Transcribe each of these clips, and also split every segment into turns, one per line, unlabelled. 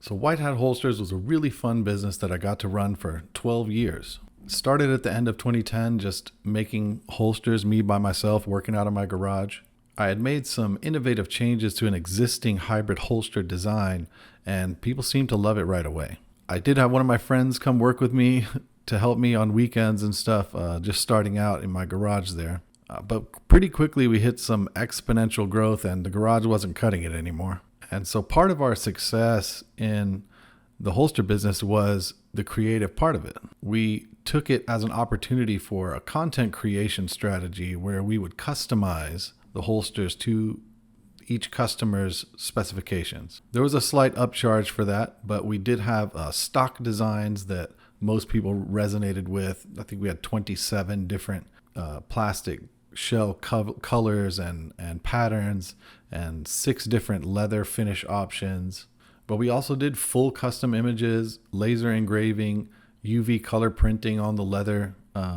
So White Hat Holsters was a really fun business that I got to run for 12 years. Started at the end of 2010, just making holsters, me by myself, working out of my garage. I had made some innovative changes to an existing hybrid holster design, and people seemed to love it right away. I did have one of my friends come work with me to help me on weekends and stuff, just starting out in my garage there. But pretty quickly we hit some exponential growth and the garage wasn't cutting it anymore. And so part of our success in the holster business was the creative part of it. We took it as an opportunity for a content creation strategy where we would customize the holsters to each customer's specifications. There was a slight upcharge for that, but we did have stock designs that most people resonated with. I think we had 27 different plastic shell colors and patterns and 6 different leather finish options. But we also did full custom images, laser engraving, UV color printing on the leather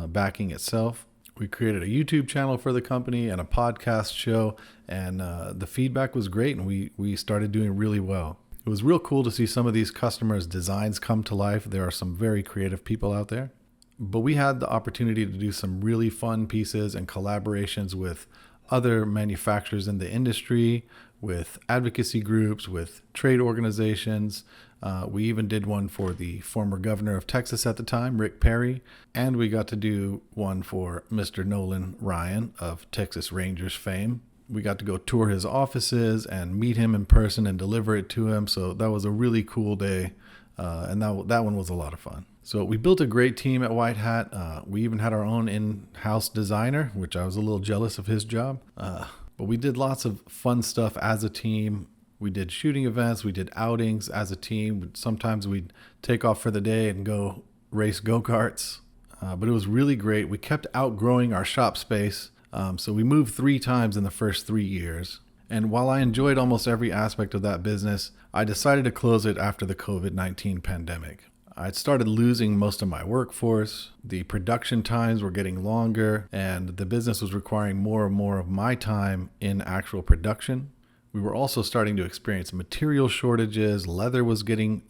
backing itself. We created a YouTube channel for the company and a podcast show, and the feedback was great, and we started doing really well. It was real cool to see some of these customers' designs come to life. There are some very creative people out there. But we had the opportunity to do some really fun pieces and collaborations with other manufacturers in the industry, with advocacy groups, with trade organizations. We even did one for the former governor of Texas at the time, Rick Perry, and we got to do one for Mr. Nolan Ryan of Texas Rangers fame. We got to go tour his offices and meet him in person and deliver it to him. So that was a really cool day, and that one was a lot of fun. So we built a great team at White Hat. We even had our own in-house designer, which I was a little jealous of his job. But we did lots of fun stuff as a team. We did shooting events. We did outings as a team. Sometimes we'd take off for the day and go race go-karts. But it was really great. We kept outgrowing our shop space. So we moved 3 times in the first 3 years. And while I enjoyed almost every aspect of that business, I decided to close it after the COVID-19 pandemic. I'd started losing most of my workforce, the production times were getting longer, and the business was requiring more and more of my time in actual production. We were also starting to experience material shortages, leather was getting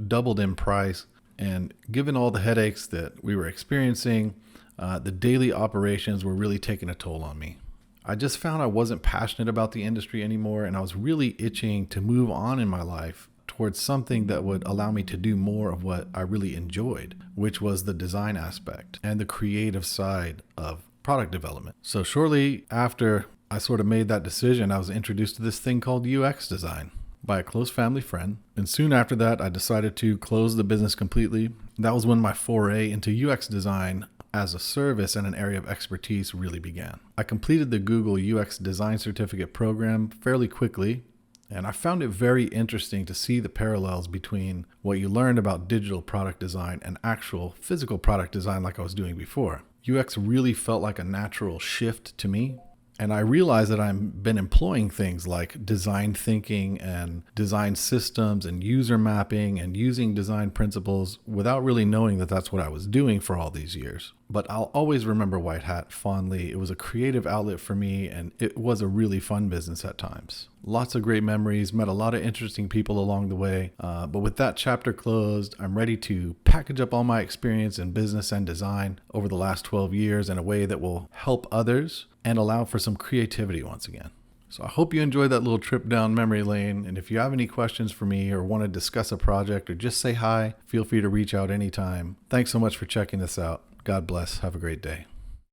doubled in price, and given all the headaches that we were experiencing, the daily operations were really taking a toll on me. I just found I wasn't passionate about the industry anymore, and I was really itching to move on in my life towards something that would allow me to do more of what I really enjoyed, which was the design aspect and the creative side of product development. So shortly after I sort of made that decision, I was introduced to this thing called UX design by a close family friend. And soon after that, I decided to close the business completely. That was when my foray into UX design as a service and an area of expertise really began. I completed the Google UX Design Certificate program fairly quickly, and I found it very interesting to see the parallels between what you learned about digital product design and actual physical product design like I was doing before. UX really felt like a natural shift to me. And I realized that I've been employing things like design thinking and design systems and user mapping and using design principles without really knowing that that's what I was doing for all these years. But I'll always remember White Hat fondly. It was a creative outlet for me, and it was a really fun business at times. Lots of great memories, met a lot of interesting people along the way. But with that chapter closed, I'm ready to package up all my experience in business and design over the last 12 years in a way that will help others and allow for some creativity once again. So I hope you enjoyed that little trip down memory lane. And if you have any questions for me or want to discuss a project or just say hi, feel free to reach out anytime. Thanks so much for checking this out. God bless. Have a great day.